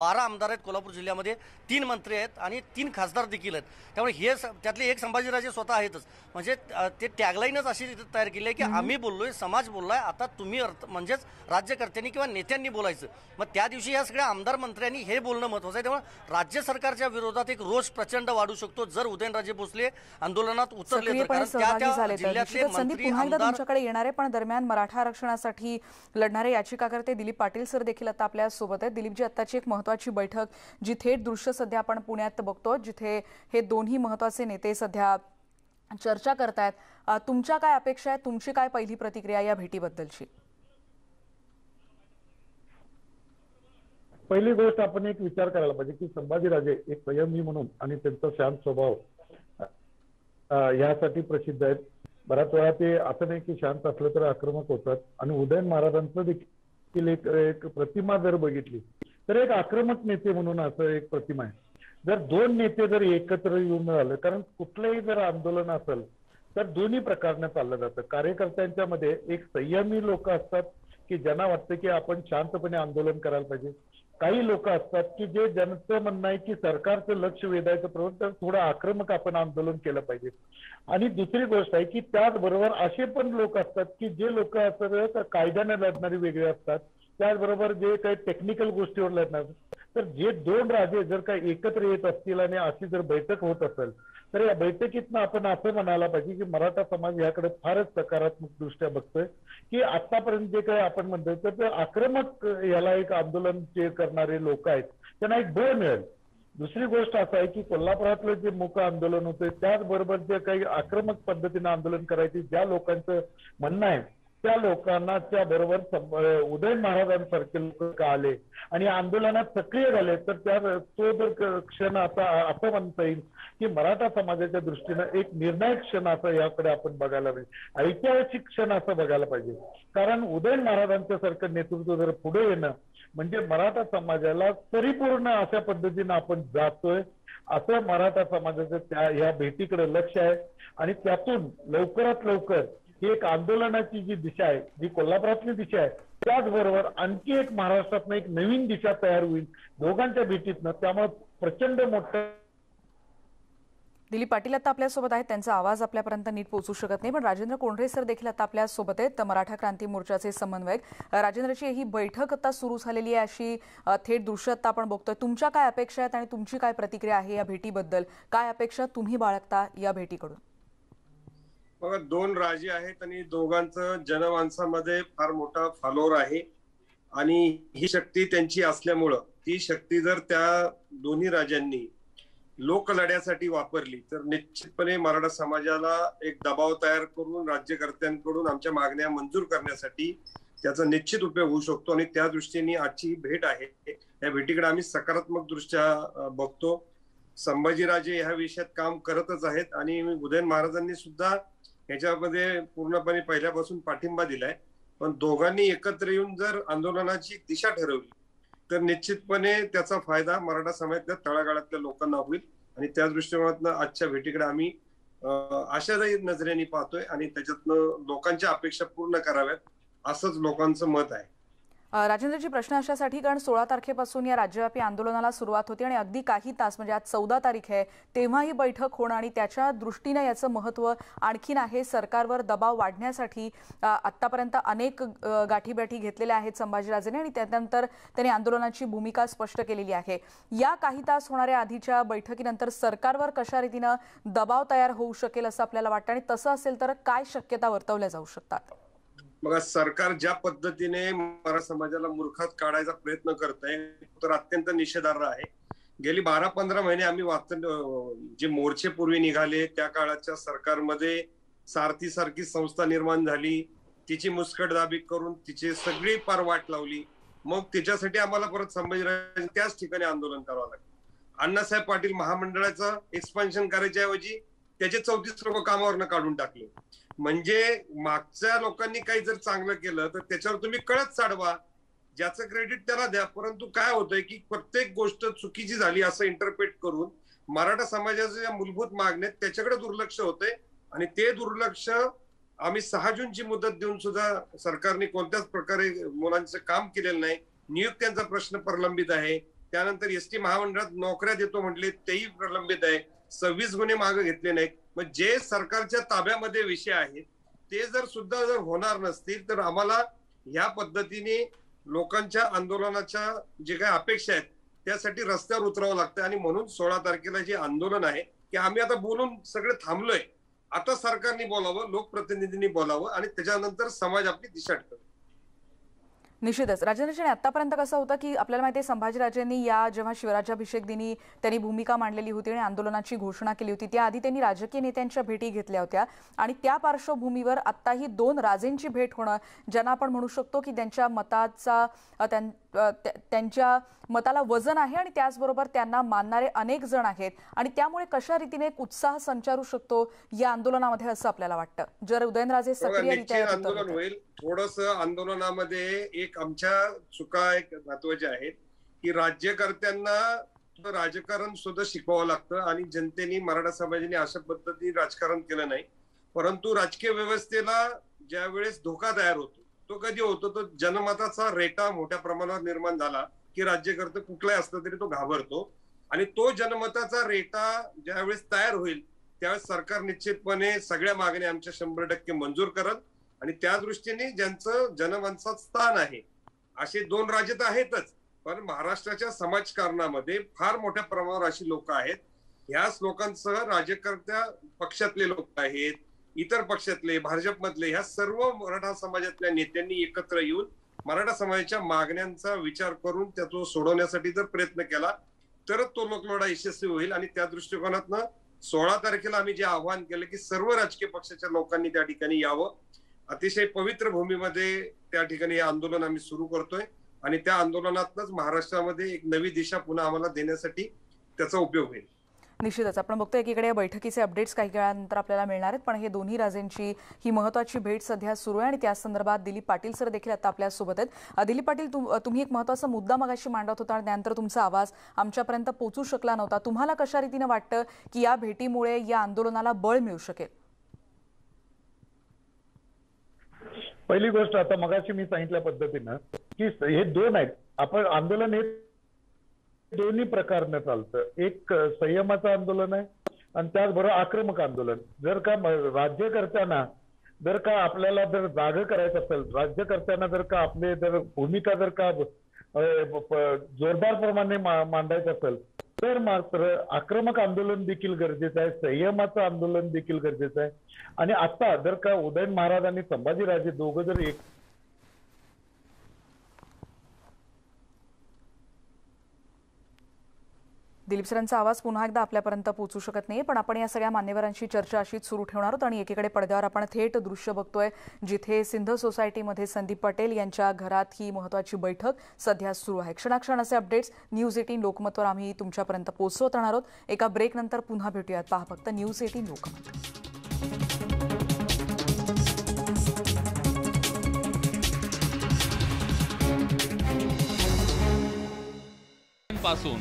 12 आमदार आहेत कोल्हापूर जिल्ह्यामध्ये, 3 मंत्री आहेत आणि 3 खासदार देखील आहेत. त्यामुळे हे त्यातले एक संभाजीराजे स्वतः आहेतच. म्हणजे ते टॅगलाईनच अशी तयार केली आहे की आम्ही बोललोय, समाज बोललाय, आता तुम्ही म्हणजेच राज्यकर्त्यांनी किंवा नेत्यांनी बोलायचं. मग त्या दिवशी या सगळ्या आमदार मंत्र्यांनी हे बोलणं महत्वाचं आहे. त्यामुळे राज्य सरकारच्या विरोधात एक रोष प्रचंड वाढू शकतो जर उदयनराजे भोसले आंदोलनात उतरले तर. कारण त्या जिल्ह्यातले मंत्री पुन्हा एकदा आमदार तुमच्याकडे येणार आहे, पण दरम्यान मराठा आरक्षणासाठी लढणारे याचिकाकर्ते दिलीप पाटील सर देखील आता आपल्या सोबत आहेत. दिलीपजी, आताची एक महत्वाची बैठक जी थेट दृश्य सध्या आपण पुण्यात बघतो, जिथे हे दोन्ही महत्वाचे नेते सध्या चर्चा करतायत. तुमच्या काय अपेक्षा आहेत, तुमची काय पहिली प्रतिक्रिया या भेटीबद्दलची? पहिली गोष्ट आपण एक विचार करायला पाहिजे की संभाजीराजे एक संयमी म्हणून आणि त्यांचा शांत स्वभाव यासाठी प्रसिद्ध आहेत. बऱ्याच वेळा ते असं नाही की शांत असलं तर आक्रमक होतात. आणि उदयन महाराजांचं देखील एक प्रतिमा जर बघितली तर एक आक्रमक नेते म्हणून असं एक प्रतिमा आहे. जर दोन नेते जर एकत्र येऊन राहिले, कारण कुठलंही जर आंदोलन असेल तर दोन्ही प्रकारने चाललं जातं. कार्यकर्त्यांच्या मध्ये एक संयमी लोक असतात की ज्यांना वाटतं की आपण शांतपणे आंदोलन करायला पाहिजे. काही लोक असतात की जे ज्यांचं म्हणणं आहे की सरकारचं लक्ष वेधायचं प्रवृत्त थोडं आक्रमक आपण आंदोलन केलं पाहिजे. आणि दुसरी गोष्ट आहे की त्याचबरोबर असे पण लोक असतात की जे लोक असतात कायद्याने लढणारी वेगळे असतात, त्याचबरोबर जे काही टेक्निकल गोष्टीवर लढणार. तर जे दोन राजे जर काही एकत्र येत असतील आणि अशी जर बैठक होत असेल तर या बैठकीतनं आपण असं म्हणायला पाहिजे की मराठा समाज याकडे फारच सकारात्मक दृष्ट्या बघतोय की आतापर्यंत जे काही आपण म्हणतोय तर ते आक्रमक याला एक आंदोलन जे करणारे लोक आहेत त्यांना एक बळ मिळेल. दुसरी गोष्ट असं आहे की कोल्हापुरातलं जे मूक आंदोलन होतंय त्याचबरोबर जे काही आक्रमक पद्धतीने आंदोलन करायचे ज्या लोकांचं म्हणणं आहे त्या लोकांना त्या बरोबर उदयन महाराजांसारखे लोक आले आणि आंदोलनात सक्रिय झाले तर त्या तो जर क्षण आता असं म्हणता येईल की मराठा समाजाच्या दृष्टीनं एक निर्णायक क्षण असं याकडे आपण बघायला पाहिजे, ऐतिहासिक क्षण असं बघायला पाहिजे. कारण उदयन महाराजांच्या सारखं नेतृत्व जर पुढे येणं म्हणजे मराठा समाजाला परिपूर्ण अशा पद्धतीनं आपण जातोय असं मराठा समाजाचं त्या या भेटीकडे लक्ष आहे. आणि त्यातून लवकरात लवकर ही एक आंदोलनाची जी दिशा आहे, जी कोल्हापुरातली दिशा आहे, त्याचबरोबर आणखी एक महाराष्ट्रातनं एक नवीन दिशा तयार होईल दोघांच्या भेटीतनं. त्यामुळे प्रचंड मोठं. दिलीप पाटील आता आपल्यासोबत आहेत, त्यांचा आवाज आपल्यापर्यंत नीट पोहोचू शकत नाही, पण राजेंद्र कोंढरे सर देखील आता आपल्यासोबत आहेत, मराठा क्रांती मोर्चाचे समन्वयक. राजेंद्रची ही बैठक आता सुरू झालेली आहे, अशी थेट दृश्य आता आपण बघतोय. तुमच्या काय अपेक्षा आहेत आणि तुमची काय प्रतिक्रिया आहे या भेटीबद्दल? काय अपेक्षा तुम्ही बाळगता या भेटीकडून? बघा, दोन राजे आहेत आणि दोघांचं जनमानसामध्ये फार मोठा फॉलोअर आहे. आणि ही शक्ती त्यांची असल्यामुळं ती शक्ती जर त्या दोन्ही राजांनी लोकलढ्यासाठी वापरली तर निश्चितपणे मराठा समाजाला एक दबाव तयार करून राज्यकर्त्यांकडून आमच्या मागण्या मंजूर करण्यासाठी त्याचा निश्चित उपयोग होऊ शकतो. आणि त्या दृष्टीने आजची भेट आहे, या भेटीकडे आम्ही सकारात्मक दृष्ट्या बघतो. संभाजीराजे ह्या विषयात काम करतच आहेत आणि उदयन महाराजांनी सुद्धा ह्याच्यामध्ये पूर्णपणे पहिल्यापासून पाठिंबा दिलाय. पण दोघांनी एकत्र येऊन जर आंदोलनाची दिशा ठरवली तर निश्चितपणे त्याचा फायदा मराठा समाजातल्या तळागाळातल्या लोकांना होईल. आणि त्या दृष्टिकोनातनं आजच्या भेटीकडे आम्ही आशादायी नजरेने पाहतोय आणि त्याच्यातनं लोकांच्या अपेक्षा पूर्ण कराव्यात असंच लोकांचं मत आहे. राजेंद्रजी, प्रश्न अशासाठी कारण 16 तारखेपासून या राज्यव्यापी आंदोलनाला सुरुवात होती आणि अगदी काही तास म्हणजे आज 14 तारीख आहे तेव्हा ही बैठक होणं आणि त्याच्या दृष्टीने याचं महत्त्व आणखीन आहे. सरकारवर दबाव वाढण्यासाठी आतापर्यंत अनेक गाठीबेठी घेतलेल्या आहेत संभाजीराजेने आणि त्यानंतर त्यांनी आंदोलनाची भूमिका स्पष्ट केलेली आहे. या काही तास होणाऱ्या आधीच्या बैठकीनंतर सरकारवर कशा रीतीनं दबाव तयार होऊ शकेल असं आपल्याला वाटतं आणि तसं असेल तर काय शक्यता वर्तवल्या जाऊ शकतात? बघा, सरकार ज्या पद्धतीने मराठा समाजाला मूर्खात काढायचा प्रयत्न करत आहे तर अत्यंत निषेधार्ह आहे. गेली 12-15 महिने आम्ही जे मोर्चे पूर्वी निघाले त्या काळाच्या सरकारमध्ये सारथी संस्था निर्माण झाली, तिची मुस्कटदाबी करून तिची सगळी पार वाट लावली. मग त्याच्यासाठी आम्हाला परत संभाजीराजे त्याच ठिकाणी आंदोलन करावं लागलं. अण्णासाहेब पाटील महामंडळाचं एक्सपान्शन करायच्या ऐवजी त्याचे 34 लोक कामावरनं काढून टाकले. म्हणजे मागच्या लोकांनी काही जर चांगलं केलं तर त्याच्यावर तुम्ही कळत चाडवा, ज्याचं क्रेडिट त्याला द्या. परंतु काय होतंय की प्रत्येक गोष्ट चुकीची झाली असं इंटरप्रेट करून मराठा समाजाच्या ज्या मूलभूत मागण्या त्याच्याकडे दुर्लक्ष होतंय. आणि ते दुर्लक्ष आम्ही 6 जूनची मुदत देऊन सुद्धा सरकारने कोणत्याच प्रकारे मुलांचं काम केलेलं नाही. नियुक्त्यांचा प्रश्न प्रलंबित आहे. त्यानंतर एसटी महामंडळात नोकऱ्या देतो म्हटले, तेही प्रलंबित आहे. 26 गुन्हे मागे घेतले नाहीत. मग जे सरकारच्या ताब्यामध्ये विषय आहेत ते जर होणार नसतील तर आम्हाला ह्या पद्धतीने लोकांच्या आंदोलनाच्या जे काही अपेक्षा आहेत त्यासाठी रस्त्यावर उतरावं लागतं. आणि म्हणून 16 तारखेला जे आंदोलन आहे की आम्ही आता बोलून सगळे थांबलोय, आता सरकारने बोलावं, लोकप्रतिनिधींनी बोलावं आणि त्याच्यानंतर समाज आपली दिशा ठरवेल. निश्चितच. राजेंद्र, आतापर्यंत कसं होतं की आपल्याला माहिती आहे संभाजीराजेंनी या जेव्हा शिवराज्याभिषेक दिनी त्यांनी भूमिका मांडलेली होती आणि आंदोलनाची घोषणा केली होती, त्याआधी त्यांनी राजकीय नेत्यांच्या भेटी घेतल्या होत्या आणि त्या पार्श्वभूमीवर आत्ताही 2 राजेंची भेट होणं, ज्यांना आपण म्हणू शकतो की त्यांच्या मताला वजन आहे आणि त्याचबरोबर त्यांना मानणारे अनेक जण आहेत आणि त्यामुळे कशा रीतीने एक उत्साह संचारू शकतो या आंदोलनामध्ये असं आपल्याला वाटतं जर उदयनराजे सक्रियरित्या आंदोलन होईल. थोडस आंदोलनामध्ये एक आमच्या चुका एक महत्वाच्या आहेत की राज्यकर्त्यांना राजकारण सुद्धा शिकवावं लागतं आणि जनतेने, मराठा समाजाने अशा पद्धतीने राजकारण केलं नाही. परंतु राजकीय व्यवस्थेला ज्या वेळेस धोका तयार होतो तो कधी होतो, तो जनमताचा रेटा मोठ्या प्रमाणावर निर्माण झाला की राज्यकर्ते कुठलाही असला तरी तो घाबरतो आणि तो जनमताचा रेटा ज्यावेळेस तयार होईल त्यावेळेस सरकार निश्चितपणे सगळ्या मागण्या आमच्या 100% मंजूर करत आणि त्या दृष्टीने ज्यांचं जनमानसात स्थान आहे असे 2 राजे तर आहेतच, पण महाराष्ट्राच्या समाजकारणामध्ये फार मोठ्या प्रमाणावर अशी लोक आहेत. ह्याच लोकांसह राज्यकर्त्या पक्षातले लोक आहेत, इतर पक्षातले, भाजपमधले, ह्या सर्व मराठा समाजातल्या नेत्यांनी एकत्र येऊन मराठा समाजाच्या मागण्यांचा विचार करून त्यातून सोडवण्यासाठी जर प्रयत्न केला तरच तो लोकलढा यशस्वी होईल. आणि त्या दृष्टिकोनातनं 16 तारखेला आम्ही जे आवाहन केलं की सर्व राजकीय पक्षाच्या लोकांनी त्या ठिकाणी यावं. अतिशय पवित्र भूमीमध्ये त्या ठिकाणी हे आंदोलन आम्ही सुरू करतोय आणि त्या आंदोलनातच महाराष्ट्रामध्ये एक नवी दिशा पुन्हा आम्हाला देण्यासाठी त्याचा उपयोग होईल. निश्चितच. आपण बघतोय एकीकडे या बैठकीचे अपडेट्स काही काळानंतर आपल्याला मिळणार आहेत, पण हे दोन्ही राजेंची ही महत्त्वाची भेट सध्या सुरू आहे आणि त्या संदर्भात दिलीप पाटील सर देखील आता आपल्या सोबत आहेत. दिलीप पाटील, तुम्ही एक महत्त्वाचा मुद्दा मगाशी मांडत होता आणि त्यानंतर तुमचा आवाज आमच्यापर्यंत पोहोचू शकला नव्हता. तुम्हाला कशा रीतीने वाटतं की या भेटीमुळे या आंदोलनाला बळ मिळू शकेल? पहिली गोष्ट, आता मगाशी मी सांगितल्या पद्धतीनं की हे 2 आहेत. आपण आंदोलन हे दोन्ही प्रकारने चालतं. एक संयमाचं आंदोलन आहे आणि त्याचबरोबर आक्रमक आंदोलन. जर का राज्यकर्त्यांना जर का आपल्याला जर जाग करायचं असेल, राज्यकर्त्यांना जर का आपले जर भूमिका जर का जोरदार प्रमाणे मांडायचं असेल तर मात्र आक्रमक आंदोलन देखील गरजेचं आहे, संयमाचं आंदोलन देखील गरजेचं आहे. आणि आता जर का उदयन महाराज आणि संभाजीराजे दोघं जर एक दिलीप सरांचा आवाज पुन्हा एकदा आपल्यापर्यंत पोहोचू शकत नाही, पण आपण या सगळ्या मान्यवरांची चर्चा अशीच सुरू ठेवणार आहोत. आणि एकीकडे पडद्यावर आपण थेट दृश्य बघतोय जिथे सिंध सोसायटीमध्ये संदीप पटेल यांच्या घरात ही महत्त्वाची बैठक सध्या सुरू आहे. क्षणाक्षण असे अपडेट्स न्यूज 18 लोकमतवर आम्ही तुमच्यापर्यंत पोहोचवत राहणार आहोत. एका ब्रेक नंतर पुन्हा भेटूयात. पहा फक्त न्यूज 18 लोकमत. पासून